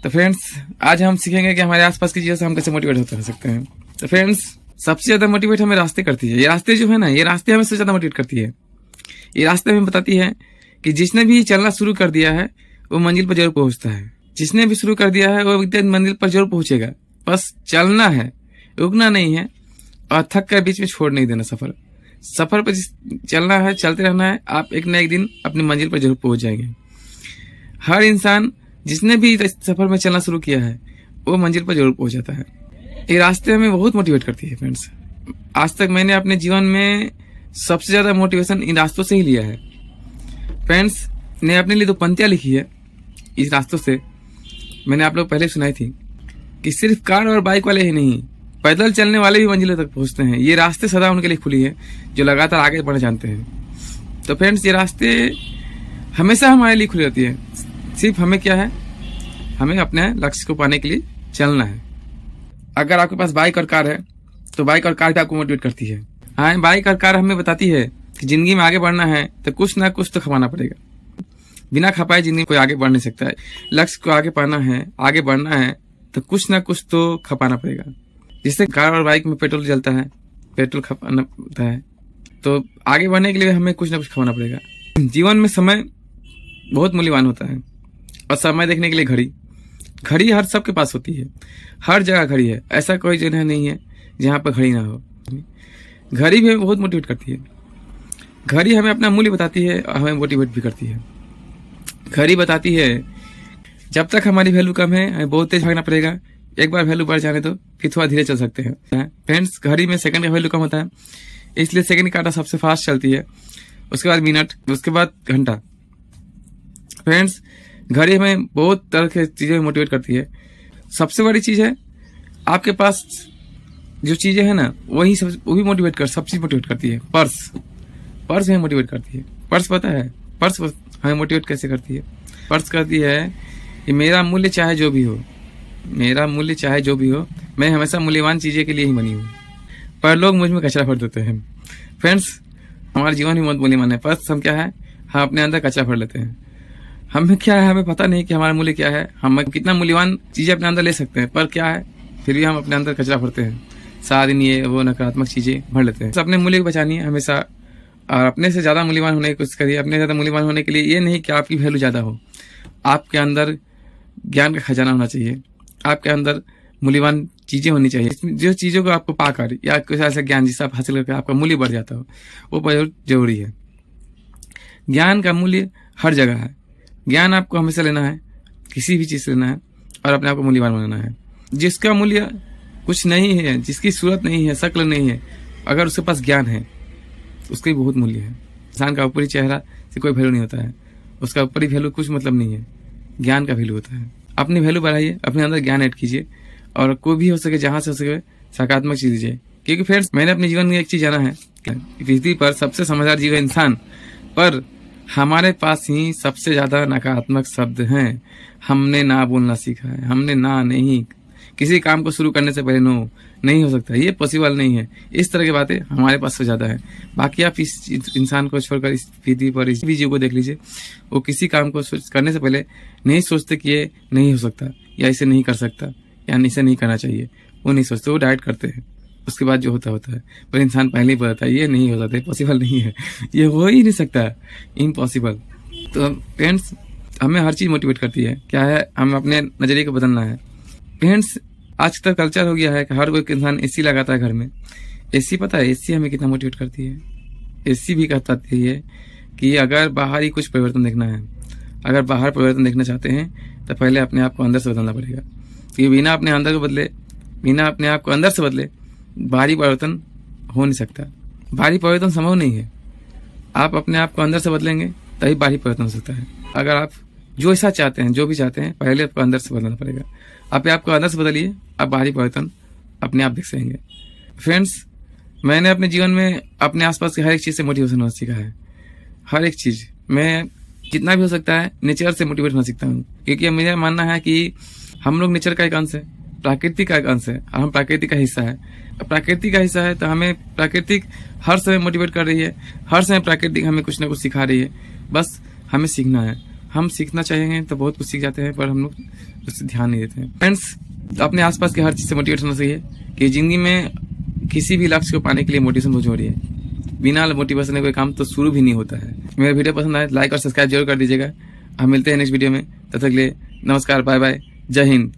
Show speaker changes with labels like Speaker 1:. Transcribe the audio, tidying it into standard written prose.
Speaker 1: तो फ्रेंड्स आज हम सीखेंगे कि हमारे आसपास की चीजों से हम कैसे मोटिवेट होते रह सकते हैं। तो फ्रेंड्स सबसे ज्यादा मोटिवेट हमें रास्ते करती है। ये रास्ते जो है ना, ये रास्ते हमें सबसे ज्यादा मोटिवेट करती है। ये रास्ते हमें बताती है कि जिसने भी चलना शुरू कर दिया है वो मंजिल पर जरूर पहुंचता है। जिसने भी शुरू कर दिया है वो मंजिल पर जरूर पहुंचेगा। बस चलना है, रुकना नहीं है और थक कर बीच में छोड़ नहीं देना। सफर पर चलना है, चलते रहना है। आप एक न एक दिन अपनी मंजिल पर जरूर पहुंच जाएंगे। हर इंसान जिसने भी सफर में चलना शुरू किया है वो मंजिल पर जरूर पहुंच जाता है। ये रास्ते हमें बहुत मोटिवेट करती है। फ्रेंड्स आज तक मैंने अपने जीवन में सबसे ज्यादा मोटिवेशन इन रास्तों से ही लिया है। फ्रेंड्स ने अपने लिए 2 पंक्तियां लिखी है इस रास्तों से। मैंने आप लोग पहले सुनाई थी कि सिर्फ कार और बाइक वाले ही नहीं, पैदल चलने वाले भी मंजिलों तक पहुंचते हैं। ये रास्ते सदा उनके लिए खुली है जो लगातार आगे बढ़ना जानते हैं। तो फ्रेंड्स ये रास्ते हमेशा हमारे लिए खुली रहती है। सिर्फ हमें क्या है, हमें अपने लक्ष्य को पाने के लिए चलना है। अगर आपके पास बाइक और कार है तो बाइक और कार भी आपको मोटिवेट करती है। हाँ, बाइक और कार हमें बताती है कि जिंदगी में आगे बढ़ना है तो कुछ ना कुछ तो खपाना पड़ेगा। बिना खपाए जिंदगी कोई आगे बढ़ नहीं सकता है। लक्ष्य को आगे पाना है, आगे बढ़ना है तो कुछ ना कुछ तो खपाना पड़ेगा। जिससे कार और बाइक में पेट्रोल जलता है, पेट्रोल खपाना पड़ता है, तो आगे बढ़ने के लिए हमें कुछ ना कुछ खपाना पड़ेगा। जीवन में समय बहुत मूल्यवान होता है और समय देखने के लिए घड़ी हर सबके पास होती है। हर जगह घड़ी है, ऐसा कोई जगह नहीं है जहाँ पर घड़ी ना हो। घड़ी भी हमें बहुत मोटिवेट करती है। घड़ी हमें अपना मूल्य बताती है और हमें मोटिवेट भी करती है। घड़ी बताती है जब तक हमारी वैल्यू कम है हमें बहुत तेज भागना पड़ेगा। एक बार वैल्यू बढ़ जाने तो फिर थोड़ा धीरे चल सकते हैं। फ्रेंड्स घड़ी में सेकंड का वैल्यू कम होता है, इसलिए सेकंड की कांटा सबसे फास्ट चलती है, उसके बाद मिनट, उसके बाद घंटा। फ्रेंड्स घड़ी हमें बहुत तरह की चीजें मोटिवेट करती है। सबसे बड़ी चीज है आपके पास जो चीजें है ना वो भी मोटिवेट सब चीज मोटिवेट करती है। पर्स हमें मोटिवेट करती है। पर्स पता है पर्स हमें मोटिवेट कैसे करती है? पर्स करती है कि मेरा मूल्य चाहे जो भी हो, मैं हमेशा मूल्यवान चीजें के लिए ही बनी हूँ, पर लोग मुझ में कचरा भर देते हैं। फ्रेंड्स हमारा जीवन भी बहुत मूल्यवान है। पर्स हम क्या है, हम अपने अंदर कचरा भर लेते हैं। हमें क्या है, हमें पता नहीं कि हमारा मूल्य क्या है, हम कितना मूल्यवान चीजें अपने अंदर ले सकते हैं, पर क्या है फिर भी हम अपने अंदर कचरा भरते हैं। सारा दिन ये वो नकारात्मक चीजें भर लेते हैं। तो अपने मूल्य को बचानी है हमेशा और अपने से ज्यादा मूल्यवान होने की कोशिश करिए। अपने से ज्यादा मूल्यवान होने के लिए ये नहीं कि आपकी वैल्यू ज्यादा हो, आपके अंदर ज्ञान का खजाना होना चाहिए, आपके अंदर मूल्यवान चीजें होनी चाहिए। जो चीजों को आपको पाकर या कुछ ऐसा ज्ञान जिससे आप हासिल करके आपका मूल्य बढ़ जाता हो, वो बहुत जरूरी है। ज्ञान का मूल्य हर जगह है। ज्ञान आपको हमेशा लेना है, किसी भी चीज से लेना है और अपने आप को मूल्यवान बनाना है। जिसका मूल्य कुछ नहीं है, जिसकी सूरत नहीं है, शक्ल नहीं है, अगर उसके पास ज्ञान है उसका भी बहुत मूल्य है। इंसान का ऊपरी चेहरा से कोई वैल्यू नहीं होता है, उसका ऊपरी वैल्यू कुछ मतलब नहीं है, ज्ञान का वैल्यू होता है। अपनी वैल्यू बढ़ाइए, अपने अंदर ज्ञान ऐड कीजिए और कोई भी हो सके जहां से हो सके सकारात्मक चीज दीजिए। क्योंकि फ्रेंड्स मैंने अपने जीवन में एक चीज जाना है, पृथ्वी पर सबसे समझदार जीव है इंसान, पर हमारे पास ही सबसे ज्यादा नकारात्मक शब्द हैं। हमने ना बोलना सीखा है, हमने ना नहीं, किसी काम को शुरू करने से पहले नो नहीं हो सकता, ये पॉसिबल नहीं है, इस तरह की बातें हमारे पास से ज्यादा है। बाकी आप इस इंसान को छोड़कर इस पृथ्वी पर इस भी जीव को देख लीजिए, वो किसी काम को करने से पहले नहीं सोचते कि ये नहीं हो सकता या इसे नहीं कर सकता या इसे नहीं करना चाहिए, वो नहीं सोचते, वो डायरेक्ट करते हैं। उसके बाद जो होता है, पर इंसान पहले ही बताता है ये नहीं हो सकता, पॉसिबल नहीं है, ये हो ही नहीं सकता, इम्पॉसिबल। तो फ्रेंड्स हमें हर चीज मोटिवेट करती है। क्या है, हमें अपने नजरिए को बदलना है। फ्रेंड्स आज तक कल्चर हो गया है कि हर कोई इंसान एसी लगाता है घर में। एसी पता है एसी हमें कितना मोटिवेट करती है? एसी भी कहता है कि अगर बाहर ही कुछ परिवर्तन देखना है, अगर बाहर परिवर्तन देखना चाहते हैं तो पहले अपने आप को अंदर से बदलना पड़ेगा। क्योंकि बिना अपने अंदर को बदले, बिना अपने आप को अंदर से बदले बाहरी परिवर्तन हो नहीं सकता। बाहरी परिवर्तन संभव नहीं है। आप अपने आप को अंदर से बदलेंगे तभी बाहरी परिवर्तन हो सकता है। अगर आप जो ऐसा चाहते हैं, जो भी चाहते हैं, पहले आपको अंदर से बदलना पड़ेगा। आप आपको अंदर से बदलिए, आप बाहरी परिवर्तन अपने आप देख सकेंगे। फ्रेंड्स मैंने अपने जीवन में अपने आसपास की हर एक चीज से मोटिवेशन होना सीखा है। हर एक चीज मैं जितना भी हो सकता है नेचर से मोटिवेट होना सीखता हूँ। क्योंकि मेरा मानना है कि हम लोग नेचर का एक अंश है, प्रकृति का एक अंश है और हम प्रकृति का हिस्सा है। प्रकृति का हिस्सा है तो हमें प्राकृतिक हर समय मोटिवेट कर रही है, हर समय प्राकृतिक हमें कुछ ना कुछ सिखा रही है। बस हमें सीखना है, हम सीखना चाहेंगे तो बहुत कुछ सीख जाते हैं, पर हम लोग उस पर ध्यान नहीं देते हैं। फ्रेंड्स, अपने आसपास के हर चीज़ से मोटिवेट होना चाहिए कि ज़िंदगी में किसी भी लक्ष्य को पाने के लिए मोटिवेशन बहुत जरूरी है। बिना मोटिवेशन के कोई काम तो शुरू भी नहीं होता है। मेरा वीडियो पसंद आए लाइक और सब्सक्राइब जरूर कर दीजिएगा। हम मिलते हैं नेक्स्ट वीडियो में, तब तक के लिए नमस्कार, बाय बाय, जय हिंद।